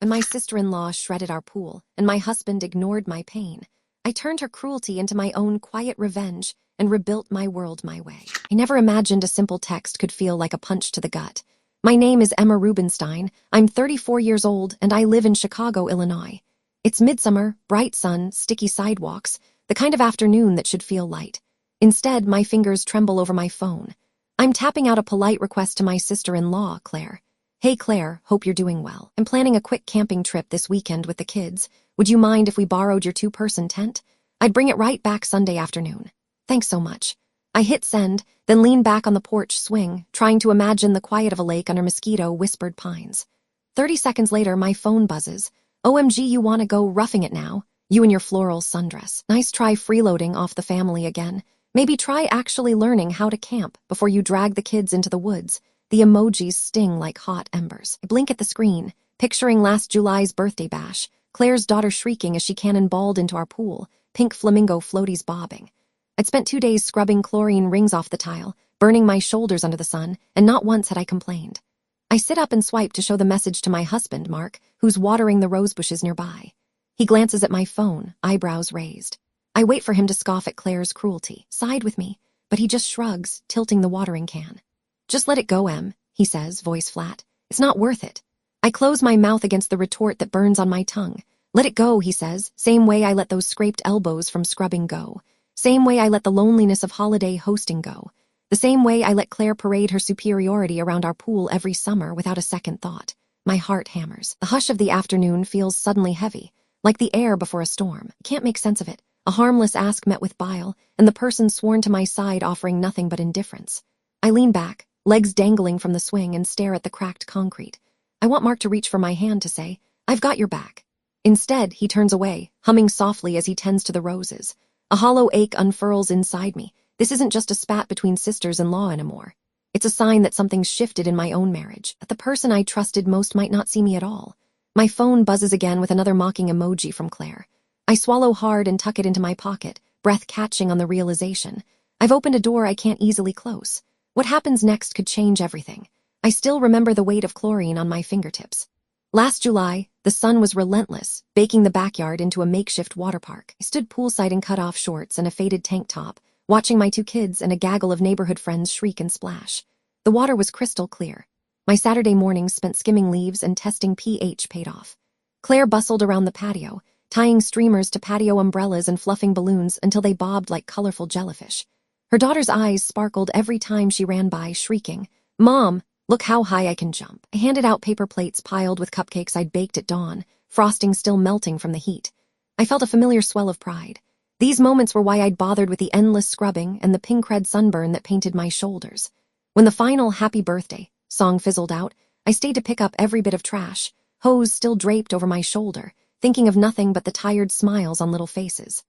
When my sister-in-law shredded our pool and my husband ignored my pain, I turned her cruelty into my own quiet revenge and rebuilt my world my way. I never imagined a simple text could feel like a punch to the gut. My name is Emma Rubenstein. I'm 34 years old and I live in Chicago, Illinois. It's midsummer, bright sun, sticky sidewalks, the kind of afternoon that should feel light. Instead, my fingers tremble over my phone. I'm tapping out a polite request to my sister-in-law, Claire. Hey Claire, hope you're doing well. I'm planning a quick camping trip this weekend with the kids. Would you mind if we borrowed your 2-person tent? I'd bring it right back Sunday afternoon. Thanks so much. I hit send, then lean back on the porch swing, trying to imagine the quiet of a lake under mosquito-whispered pines. 30 seconds later, my phone buzzes. OMG, you wanna go roughing it now? You and your floral sundress. Nice try freeloading off the family again. Maybe try actually learning how to camp before you drag the kids into the woods. The emojis sting like hot embers. I blink at the screen, picturing last July's birthday bash, Claire's daughter shrieking as she cannonballed into our pool, pink flamingo floaties bobbing. I'd spent 2 days scrubbing chlorine rings off the tile, burning my shoulders under the sun, and not once had I complained. I sit up and swipe to show the message to my husband, Mark, who's watering the rose bushes nearby. He glances at my phone, eyebrows raised. I wait for him to scoff at Claire's cruelty, side with me, but he just shrugs, tilting the watering can. Just let it go, Em, he says, voice flat. It's not worth it. I close my mouth against the retort that burns on my tongue. Let it go, he says, same way I let those scraped elbows from scrubbing go. Same way I let the loneliness of holiday hosting go. The same way I let Claire parade her superiority around our pool every summer without a second thought. My heart hammers. The hush of the afternoon feels suddenly heavy, like the air before a storm. I can't make sense of it. A harmless ask met with bile, and the person sworn to my side offering nothing but indifference. I lean back, legs dangling from the swing, and stare at the cracked concrete. I want Mark to reach for my hand to say, I've got your back. Instead, he turns away, humming softly as he tends to the roses. A hollow ache unfurls inside me. This isn't just a spat between sisters-in-law anymore. It's a sign that something's shifted in my own marriage, that the person I trusted most might not see me at all. My phone buzzes again with another mocking emoji from Claire. I swallow hard and tuck it into my pocket, breath catching on the realization. I've opened a door I can't easily close. What happens next could change everything. I still remember the weight of chlorine on my fingertips. Last July, the sun was relentless, baking the backyard into a makeshift water park. I stood poolside in cut-off shorts and a faded tank top, watching my 2 kids and a gaggle of neighborhood friends shriek and splash. The water was crystal clear. My Saturday mornings spent skimming leaves and testing pH paid off. Claire bustled around the patio, tying streamers to patio umbrellas and fluffing balloons until they bobbed like colorful jellyfish. Her daughter's eyes sparkled every time she ran by, shrieking, Mom, look how high I can jump. I handed out paper plates piled with cupcakes I'd baked at dawn, frosting still melting from the heat. I felt a familiar swell of pride. These moments were why I'd bothered with the endless scrubbing and the pink red sunburn that painted my shoulders. When the final happy birthday song fizzled out, I stayed to pick up every bit of trash, hose still draped over my shoulder, thinking of nothing but the tired smiles on little faces.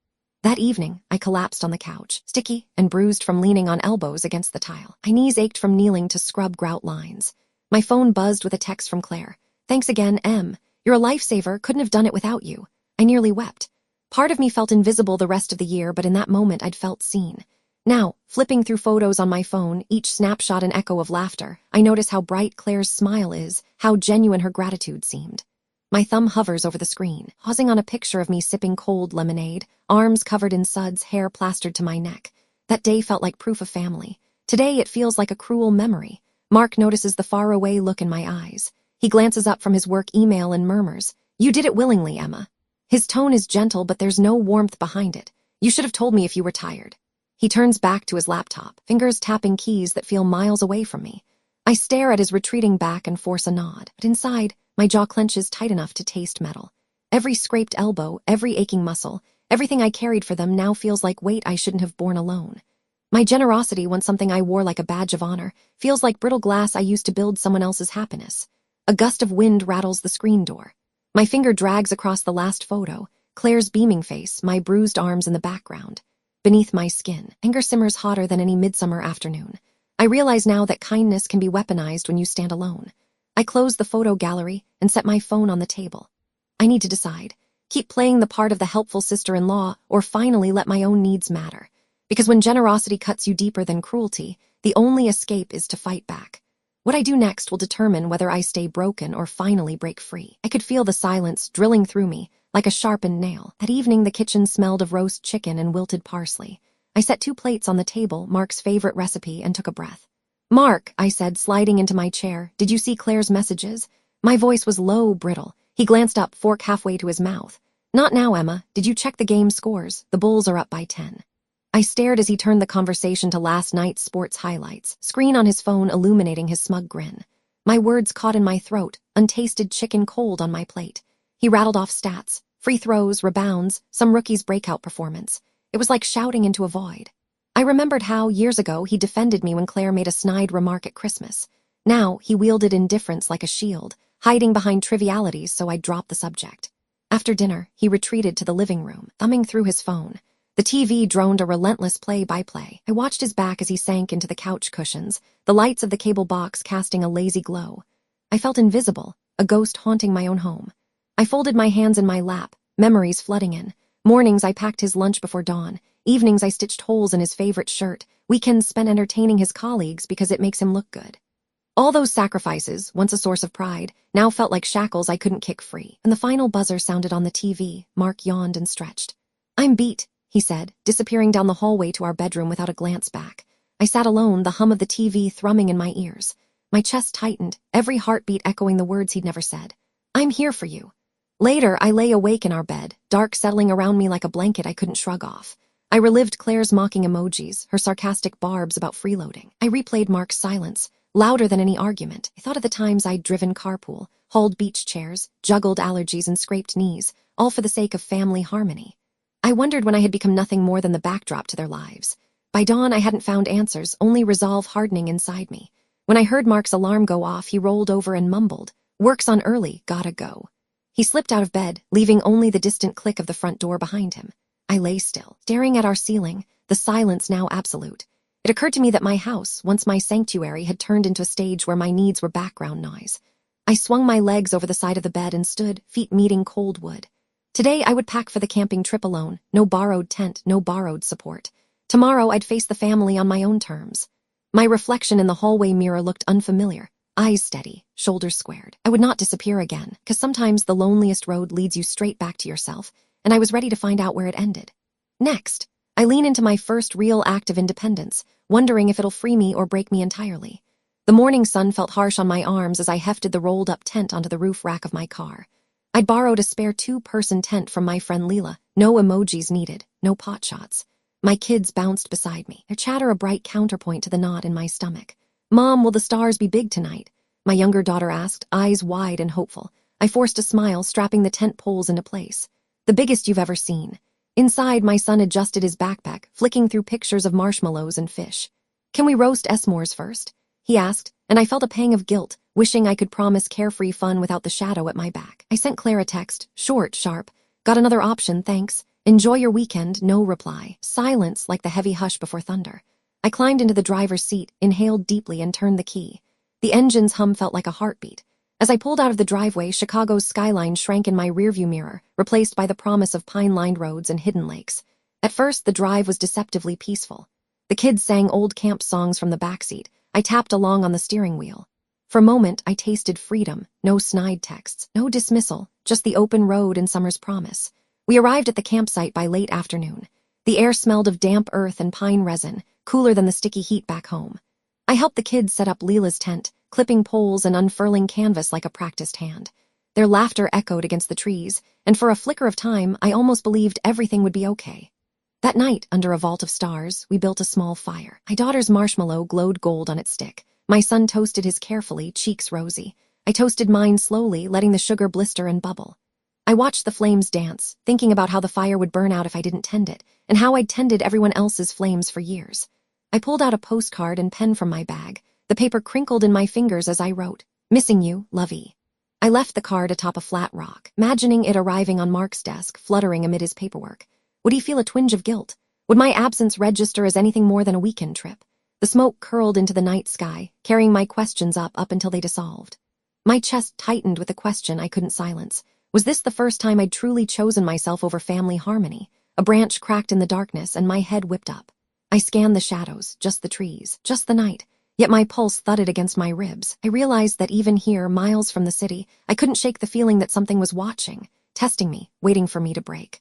That evening, I collapsed on the couch, sticky and bruised from leaning on elbows against the tile. My knees ached from kneeling to scrub grout lines. My phone buzzed with a text from Claire. Thanks again, Em. You're a lifesaver, couldn't have done it without you. I nearly wept. Part of me felt invisible the rest of the year, but in that moment I'd felt seen. Now, flipping through photos on my phone, each snapshot an echo of laughter, I notice how bright Claire's smile is, how genuine her gratitude seemed. My thumb hovers over the screen, pausing on a picture of me sipping cold lemonade, arms covered in suds, hair plastered to my neck. That day felt like proof of family. Today it feels like a cruel memory. Mark notices the faraway look in my eyes. He glances up from his work email and murmurs, You did it willingly, Emma. His tone is gentle, but there's no warmth behind it. You should have told me if you were tired. He turns back to his laptop, fingers tapping keys that feel miles away from me. I stare at his retreating back and force a nod, but inside, my jaw clenches tight enough to taste metal. Every scraped elbow, every aching muscle, everything I carried for them now feels like weight I shouldn't have borne alone. My generosity, once something I wore like a badge of honor, feels like brittle glass I used to build someone else's happiness. A gust of wind rattles the screen door. My finger drags across the last photo, Claire's beaming face, my bruised arms in the background. Beneath my skin, anger simmers hotter than any midsummer afternoon. I realize now that kindness can be weaponized when you stand alone. I close the photo gallery and set my phone on the table. I need to decide. Keep playing the part of the helpful sister-in-law, or finally let my own needs matter. Because when generosity cuts you deeper than cruelty, the only escape is to fight back. What I do next will determine whether I stay broken or finally break free. I could feel the silence drilling through me like a sharpened nail. That evening, the kitchen smelled of roast chicken and wilted parsley. I set 2 plates on the table, Mark's favorite recipe, and took a breath. "Mark," I said, sliding into my chair, "did you see Claire's messages?" My voice was low, brittle. He glanced up, fork halfway to his mouth. "Not now, Emma. Did you check the game scores? The Bulls are up by 10. I stared as he turned the conversation to last night's sports highlights, screen on his phone illuminating his smug grin. My words caught in my throat, untasted chicken cold on my plate. He rattled off stats, free throws, rebounds, some rookie's breakout performance. It was like shouting into a void. I remembered how, years ago, he defended me when Claire made a snide remark at Christmas. Now, he wielded indifference like a shield, hiding behind trivialities so I'd drop the subject. After dinner, he retreated to the living room, thumbing through his phone. The TV droned a relentless play-by-play. I watched his back as he sank into the couch cushions, the lights of the cable box casting a lazy glow. I felt invisible, a ghost haunting my own home. I folded my hands in my lap, memories flooding in. Mornings I packed his lunch before dawn. Evenings I stitched holes in his favorite shirt. Weekends spent entertaining his colleagues because it makes him look good. All those sacrifices, once a source of pride, now felt like shackles I couldn't kick free. And the final buzzer sounded on the TV. Mark yawned and stretched. "I'm beat," he said, disappearing down the hallway to our bedroom without a glance back. I sat alone, the hum of the TV thrumming in my ears. My chest tightened, every heartbeat echoing the words he'd never said. "I'm here for you." Later, I lay awake in our bed, dark settling around me like a blanket I couldn't shrug off. I relived Claire's mocking emojis, her sarcastic barbs about freeloading. I replayed Mark's silence, louder than any argument. I thought of the times I'd driven carpool, hauled beach chairs, juggled allergies and scraped knees, all for the sake of family harmony. I wondered when I had become nothing more than the backdrop to their lives. By dawn, I hadn't found answers, only resolve hardening inside me. When I heard Mark's alarm go off, he rolled over and mumbled, "Work's on early, gotta go." He slipped out of bed, leaving only the distant click of the front door behind him. I lay still, staring at our ceiling, the silence now absolute. It occurred to me that my house, once my sanctuary, had turned into a stage where my needs were background noise. I swung my legs over the side of the bed and stood, feet meeting cold wood. Today I would pack for the camping trip alone, no borrowed tent, no borrowed support. Tomorrow I'd face the family on my own terms. My reflection in the hallway mirror looked unfamiliar, eyes steady, shoulders squared. I would not disappear again, because sometimes the loneliest road leads you straight back to yourself, and I was ready to find out where it ended. Next, I lean into my first real act of independence, wondering if it'll free me or break me entirely. The morning sun felt harsh on my arms as I hefted the rolled-up tent onto the roof rack of my car. I'd borrowed a spare 2-person tent from my friend Leela. No emojis needed, no pot shots. My kids bounced beside me, their chatter a bright counterpoint to the knot in my stomach. "Mom, will the stars be big tonight?" My younger daughter asked, eyes wide and hopeful. I forced a smile, strapping the tent poles into place. "The biggest you've ever seen." Inside, my son adjusted his backpack, flicking through pictures of marshmallows and fish. "Can we roast s'mores first?" he asked, and I felt a pang of guilt, wishing I could promise carefree fun without the shadow at my back. I sent Claire a text, short, sharp. "Got another option, thanks. Enjoy your weekend," no reply. Silence like the heavy hush before thunder. I climbed into the driver's seat, inhaled deeply, and turned the key. The engine's hum felt like a heartbeat. As I pulled out of the driveway, Chicago's skyline shrank in my rearview mirror, replaced by the promise of pine-lined roads and hidden lakes. At first, the drive was deceptively peaceful. The kids sang old camp songs from the backseat. I tapped along on the steering wheel. For a moment, I tasted freedom. No snide texts, no dismissal, just the open road and summer's promise. We arrived at the campsite by late afternoon. The air smelled of damp earth and pine resin, cooler than the sticky heat back home. I helped the kids set up Leela's tent, clipping poles and unfurling canvas like a practiced hand. Their laughter echoed against the trees, and for a flicker of time, I almost believed everything would be okay. That night, under a vault of stars, we built a small fire. My daughter's marshmallow glowed gold on its stick. My son toasted his carefully, cheeks rosy. I toasted mine slowly, letting the sugar blister and bubble. I watched the flames dance, thinking about how the fire would burn out if I didn't tend it, and how I'd tended everyone else's flames for years. I pulled out a postcard and pen from my bag. The paper crinkled in my fingers as I wrote, "Missing you, Lovey." I left the card atop a flat rock, imagining it arriving on Mark's desk, fluttering amid his paperwork. Would he feel a twinge of guilt? Would my absence register as anything more than a weekend trip? The smoke curled into the night sky, carrying my questions up until they dissolved. My chest tightened with a question I couldn't silence. Was this the first time I'd truly chosen myself over family harmony? A branch cracked in the darkness, and my head whipped up. I scanned the shadows, just the trees, just the night. Yet my pulse thudded against my ribs. I realized that even here, miles from the city, I couldn't shake the feeling that something was watching, testing me, waiting for me to break.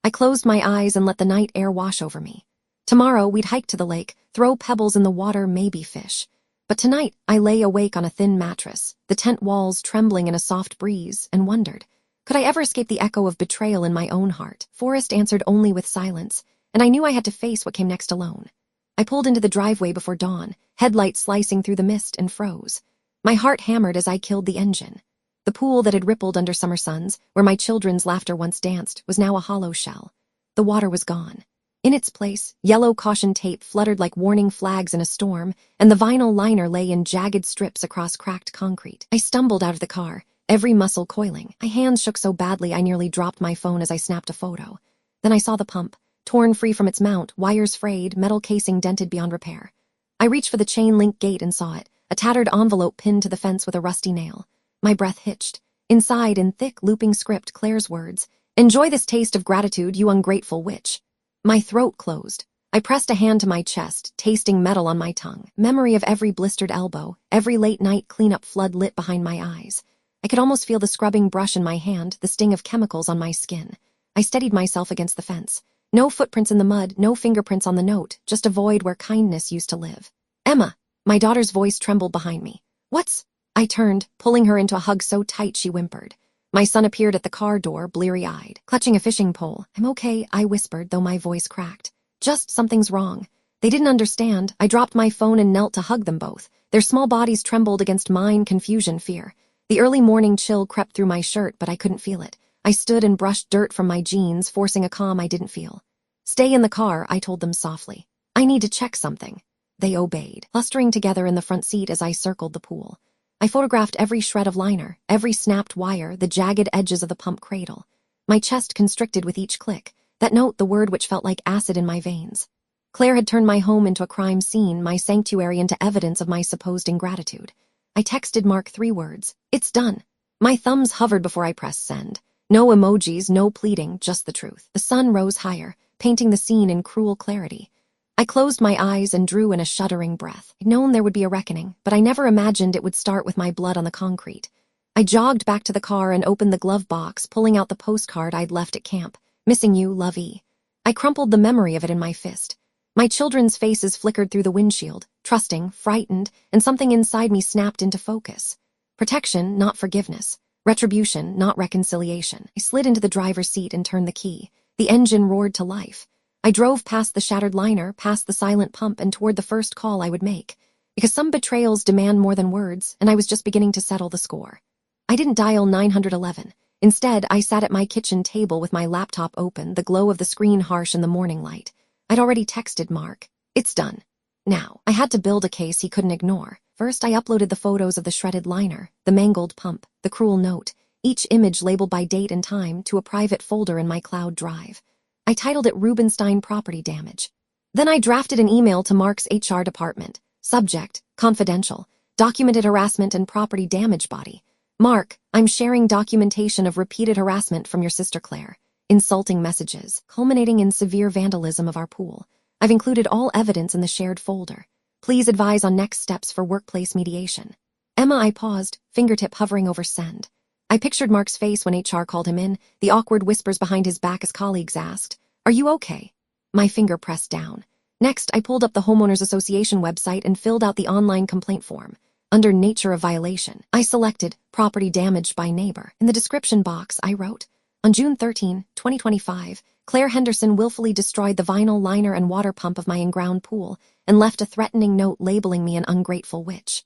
I closed my eyes and let the night air wash over me. Tomorrow, we'd hike to the lake, throw pebbles in the water, maybe fish. But tonight, I lay awake on a thin mattress, the tent walls trembling in a soft breeze, and wondered, could I ever escape the echo of betrayal in my own heart? Forrest answered only with silence, and I knew I had to face what came next alone. I pulled into the driveway before dawn, headlights slicing through the mist, and froze. My heart hammered as I killed the engine. The pool that had rippled under summer suns, where my children's laughter once danced, was now a hollow shell. The water was gone. In its place, yellow caution tape fluttered like warning flags in a storm, and the vinyl liner lay in jagged strips across cracked concrete. I stumbled out of the car, every muscle coiling. My hands shook so badly I nearly dropped my phone as I snapped a photo. Then I saw the pump, torn free from its mount, wires frayed, metal casing dented beyond repair. I reached for the chain-link gate and saw it, a tattered envelope pinned to the fence with a rusty nail. My breath hitched. Inside, in thick, looping script, Claire's words, "Enjoy this taste of gratitude, you ungrateful witch." My throat closed. I pressed a hand to my chest, tasting metal on my tongue. Memory of every blistered elbow, every late-night cleanup flood lit behind my eyes. I could almost feel the scrubbing brush in my hand, the sting of chemicals on my skin. I steadied myself against the fence. No footprints in the mud, no fingerprints on the note, just a void where kindness used to live. "Emma!" My daughter's voice trembled behind me. "What's—" I turned, pulling her into a hug so tight she whimpered. My son appeared at the car door, bleary-eyed, clutching a fishing pole. "I'm okay," I whispered, though my voice cracked. "Just something's wrong." They didn't understand. I dropped my phone and knelt to hug them both. Their small bodies trembled against mine, confusion, fear. The early morning chill crept through my shirt, but I couldn't feel it. I stood and brushed dirt from my jeans, forcing a calm I didn't feel. "Stay in the car," I told them softly. "I need to check something." They obeyed, clustering together in the front seat as I circled the pool. I photographed every shred of liner, every snapped wire, the jagged edges of the pump cradle. My chest constricted with each click, that note the word which felt like acid in my veins. Claire had turned my home into a crime scene, my sanctuary into evidence of my supposed ingratitude. I texted Mark 3 words, "It's done." My thumbs hovered before I pressed send. No emojis, no pleading, just the truth. The sun rose higher, painting the scene in cruel clarity. I closed my eyes and drew in a shuddering breath. I'd known there would be a reckoning, but I never imagined it would start with my blood on the concrete. I jogged back to the car and opened the glove box, pulling out the postcard I'd left at camp. "Missing you, Love E." I crumpled the memory of it in my fist. My children's faces flickered through the windshield, trusting, frightened, and something inside me snapped into focus. Protection, not forgiveness. Retribution, not reconciliation. I slid into the driver's seat and turned the key. The engine roared to life. I drove past the shattered liner, past the silent pump, and toward the first call I would make. Because some betrayals demand more than words, and I was just beginning to settle the score. I didn't dial 911. Instead, I sat at my kitchen table with my laptop open, the glow of the screen harsh in the morning light. I'd already texted Mark. "It's done." Now, I had to build a case he couldn't ignore. First, I uploaded the photos of the shredded liner, the mangled pump, the cruel note, each image labeled by date and time, to a private folder in my cloud drive. I titled it Rubenstein Property Damage. Then I drafted an email to Mark's HR department. Subject, confidential, documented harassment and property damage body. "Mark, I'm sharing documentation of repeated harassment from your sister Claire. Insulting messages, culminating in severe vandalism of our pool. I've included all evidence in the shared folder. Please advise on next steps for workplace mediation." "Emma," I paused, fingertip hovering over send. I pictured Mark's face when HR called him in, the awkward whispers behind his back as colleagues asked, "Are you okay?" My finger pressed down. Next, I pulled up the Homeowners Association website and filled out the online complaint form. Under Nature of Violation, I selected Property Damaged by Neighbor. In the description box, I wrote, "On June 13, 2025, Claire Henderson willfully destroyed the vinyl liner and water pump of my in-ground pool and left a threatening note labeling me an ungrateful witch.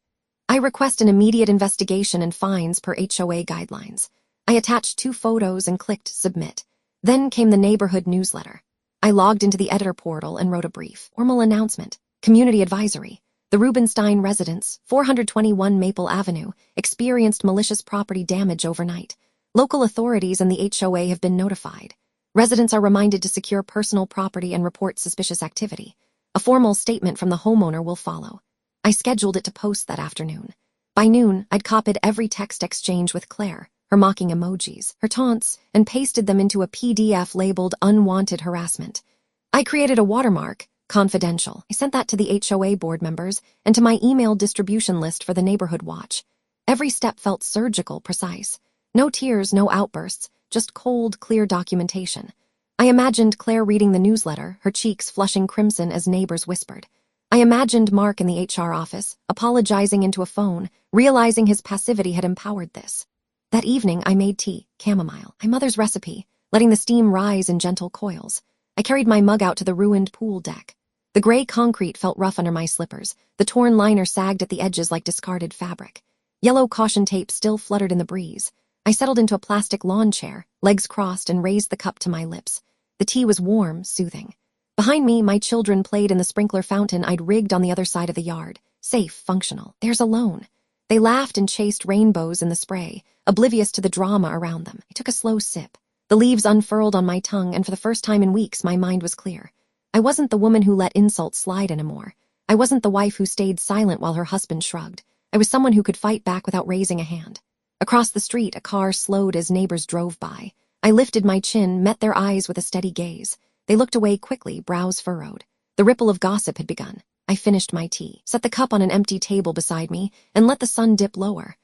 I request an immediate investigation and fines per HOA guidelines." I attached 2 photos and clicked Submit. Then came the neighborhood newsletter. I logged into the editor portal and wrote a brief, formal announcement. Community advisory. The Rubenstein residents, 421 Maple Avenue, experienced malicious property damage overnight. Local authorities and the HOA have been notified. Residents are reminded to secure personal property and report suspicious activity. A formal statement from the homeowner will follow. I scheduled it to post that afternoon. By noon, I'd copied every text exchange with Claire, her mocking emojis, her taunts, and pasted them into a PDF labeled Unwanted Harassment. I created a watermark, Confidential. I sent that to the HOA board members and to my email distribution list for the neighborhood watch. Every step felt surgical, precise. No tears, no outbursts, just cold, clear documentation. I imagined Claire reading the newsletter, her cheeks flushing crimson as neighbors whispered. I imagined Mark in the HR office, apologizing into a phone, realizing his passivity had empowered this. That evening, I made tea, chamomile, my mother's recipe, letting the steam rise in gentle coils. I carried my mug out to the ruined pool deck. The gray concrete felt rough under my slippers. The torn liner sagged at the edges like discarded fabric. Yellow caution tape still fluttered in the breeze. I settled into a plastic lawn chair, legs crossed, and raised the cup to my lips. The tea was warm, soothing. Behind me, my children played in the sprinkler fountain I'd rigged on the other side of the yard. Safe, functional. Theirs alone. They laughed and chased rainbows in the spray, oblivious to the drama around them. I took a slow sip. The leaves unfurled on my tongue, and for the first time in weeks, my mind was clear. I wasn't the woman who let insults slide anymore. I wasn't the wife who stayed silent while her husband shrugged. I was someone who could fight back without raising a hand. Across the street, a car slowed as neighbors drove by. I lifted my chin, met their eyes with a steady gaze. They looked away quickly, brows furrowed. The ripple of gossip had begun. I finished my tea, set the cup on an empty table beside me, and let the sun dip lower.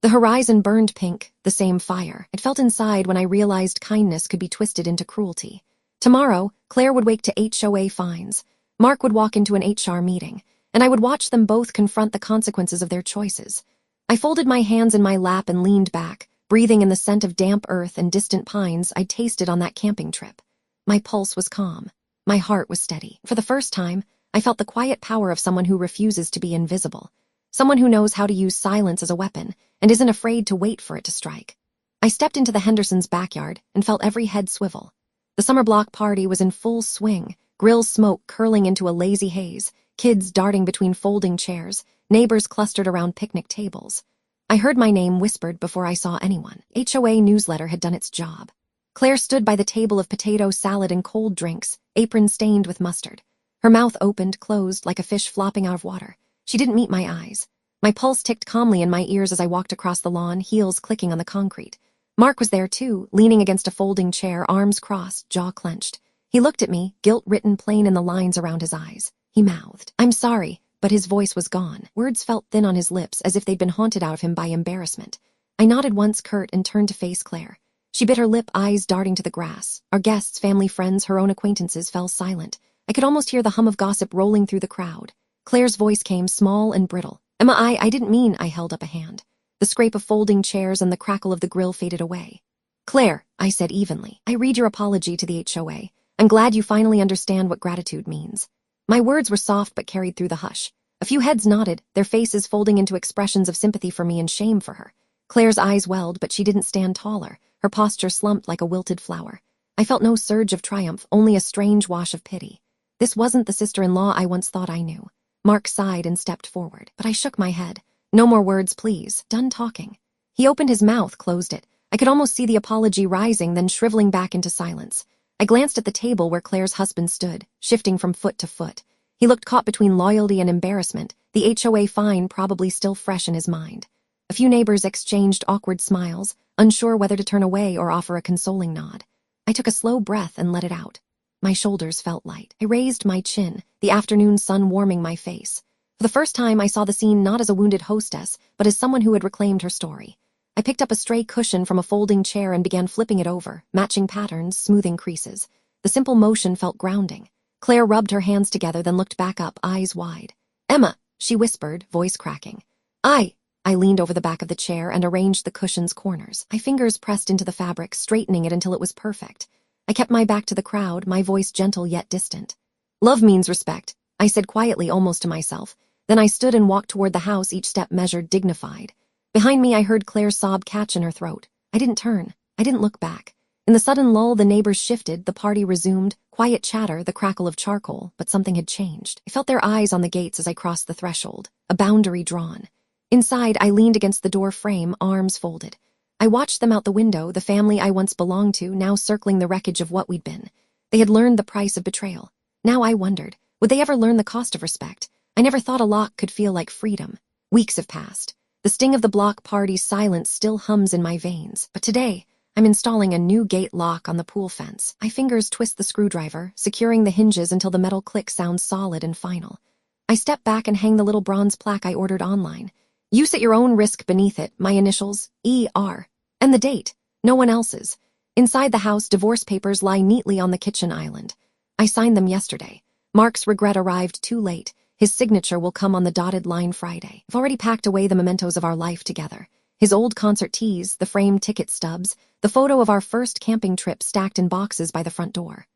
The horizon burned pink, the same fire. It felt inside when I realized kindness could be twisted into cruelty. Tomorrow, Claire would wake to HOA fines. Mark would walk into an HR meeting, and I would watch them both confront the consequences of their choices. I folded my hands in my lap and leaned back, breathing in the scent of damp earth and distant pines I'd tasted on that camping trip. My pulse was calm. My heart was steady. For the first time, I felt the quiet power of someone who refuses to be invisible. Someone who knows how to use silence as a weapon and isn't afraid to wait for it to strike. I stepped into the Hendersons' backyard and felt every head swivel. The summer block party was in full swing, grill smoke curling into a lazy haze, kids darting between folding chairs, neighbors clustered around picnic tables. I heard my name whispered before I saw anyone. HOA newsletter had done its job. Claire stood by the table of potato salad and cold drinks, apron stained with mustard. Her mouth opened, closed, like a fish flopping out of water. She didn't meet my eyes. My pulse ticked calmly in my ears as I walked across the lawn, heels clicking on the concrete. Mark was there too, leaning against a folding chair, arms crossed, jaw clenched. He looked at me, guilt written plain in the lines around his eyes. He mouthed, "I'm sorry," but his voice was gone. Words felt thin on his lips, as if they'd been haunted out of him by embarrassment. I nodded once, curt, and turned to face Claire. She bit her lip, eyes darting to the grass. Our guests, family, friends, her own acquaintances fell silent. I could almost hear the hum of gossip rolling through the crowd. Claire's voice came, small and brittle. "Emma, I didn't mean," I held up a hand. The scrape of folding chairs and the crackle of the grill faded away. "Claire," I said evenly, "I read your apology to the HOA. I'm glad you finally understand what gratitude means." My words were soft but carried through the hush. A few heads nodded, their faces folding into expressions of sympathy for me and shame for her. Claire's eyes welled, but she didn't stand taller. Her posture slumped like a wilted flower. I felt no surge of triumph, only a strange wash of pity. This wasn't the sister-in-law I once thought I knew. Mark sighed and stepped forward, but I shook my head. "No more words, please. Done talking." He opened his mouth, closed it. I could almost see the apology rising, then shriveling back into silence. I glanced at the table where Claire's husband stood, shifting from foot to foot. He looked caught between loyalty and embarrassment, the HOA fine probably still fresh in his mind. A few neighbors exchanged awkward smiles, unsure whether to turn away or offer a consoling nod. I took a slow breath and let it out. My shoulders felt light. I raised my chin, the afternoon sun warming my face. For the first time, I saw the scene not as a wounded hostess, but as someone who had reclaimed her story. I picked up a stray cushion from a folding chair and began flipping it over, matching patterns, smoothing creases. The simple motion felt grounding. Claire rubbed her hands together, then looked back up, eyes wide. "Emma," she whispered, voice cracking. I leaned over the back of the chair and arranged the cushion's corners. My fingers pressed into the fabric, straightening it until it was perfect. I kept my back to the crowd, my voice gentle yet distant. "Love means respect," I said quietly, almost to myself. Then I stood and walked toward the house, each step measured, dignified. Behind me, I heard Claire's sob catch in her throat. I didn't turn. I didn't look back. In the sudden lull, the neighbors shifted, the party resumed, quiet chatter, the crackle of charcoal, but something had changed. I felt their eyes on the gates as I crossed the threshold, a boundary drawn. Inside, I leaned against the door frame, arms folded. I watched them out the window, the family I once belonged to, now circling the wreckage of what we'd been. They had learned the price of betrayal. Now I wondered, would they ever learn the cost of respect? I never thought a lock could feel like freedom. Weeks have passed. The sting of the block party's silence still hums in my veins. But today, I'm installing a new gate lock on the pool fence. My fingers twist the screwdriver, securing the hinges until the metal click sounds solid and final. I step back and hang the little bronze plaque I ordered online. Use at your own risk beneath it, my initials, E.R. And the date, no one else's. Inside the house, divorce papers lie neatly on the kitchen island. I signed them yesterday. Mark's regret arrived too late. His signature will come on the dotted line Friday. I've already packed away the mementos of our life together. His old concert tees, the framed ticket stubs, the photo of our first camping trip stacked in boxes by the front door.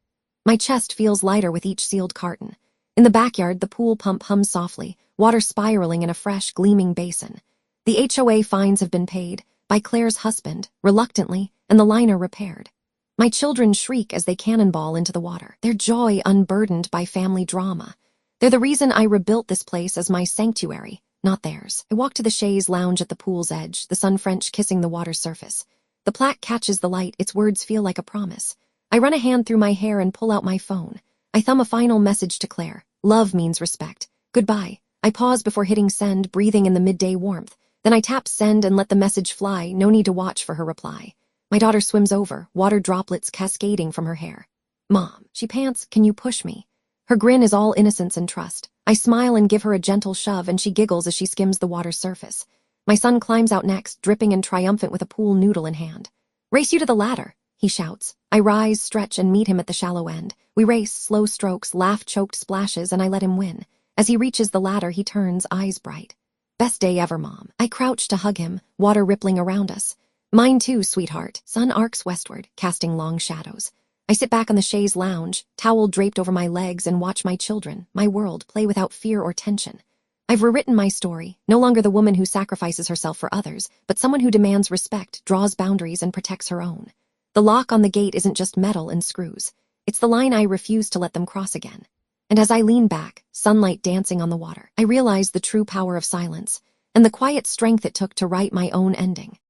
My chest feels lighter with each sealed carton. In the backyard, the pool pump hums softly, water spiraling in a fresh, gleaming basin. The HOA fines have been paid, by Claire's husband, reluctantly, and the liner repaired. My children shriek as they cannonball into the water, their joy unburdened by family drama. They're the reason I rebuilt this place as my sanctuary, not theirs. I walk to the chaise lounge at the pool's edge, the sun French kissing the water's surface. The plaque catches the light, its words feel like a promise. I run a hand through my hair and pull out my phone. I thumb a final message to Claire. Love means respect. Goodbye. I pause before hitting send, breathing in the midday warmth. Then I tap send and let the message fly, no need to watch for her reply. My daughter swims over, water droplets cascading from her hair. Mom, she pants, can you push me? Her grin is all innocence and trust. I smile and give her a gentle shove, and she giggles as she skims the water's surface. My son climbs out next, dripping and triumphant with a pool noodle in hand. Race you to the ladder, he shouts. I rise, stretch, and meet him at the shallow end. We race, slow strokes, laugh-choked splashes, and I let him win. As he reaches the ladder, he turns, eyes bright. Best day ever, Mom. I crouch to hug him, water rippling around us. Mine too, sweetheart. Sun arcs westward, casting long shadows. I sit back on the chaise lounge, towel draped over my legs, and watch my children, my world, play without fear or tension. I've rewritten my story, no longer the woman who sacrifices herself for others, but someone who demands respect, draws boundaries, and protects her own. The lock on the gate isn't just metal and screws. It's the line I refuse to let them cross again. And as I lean back, sunlight dancing on the water, I realize the true power of silence, and the quiet strength it took to write my own ending.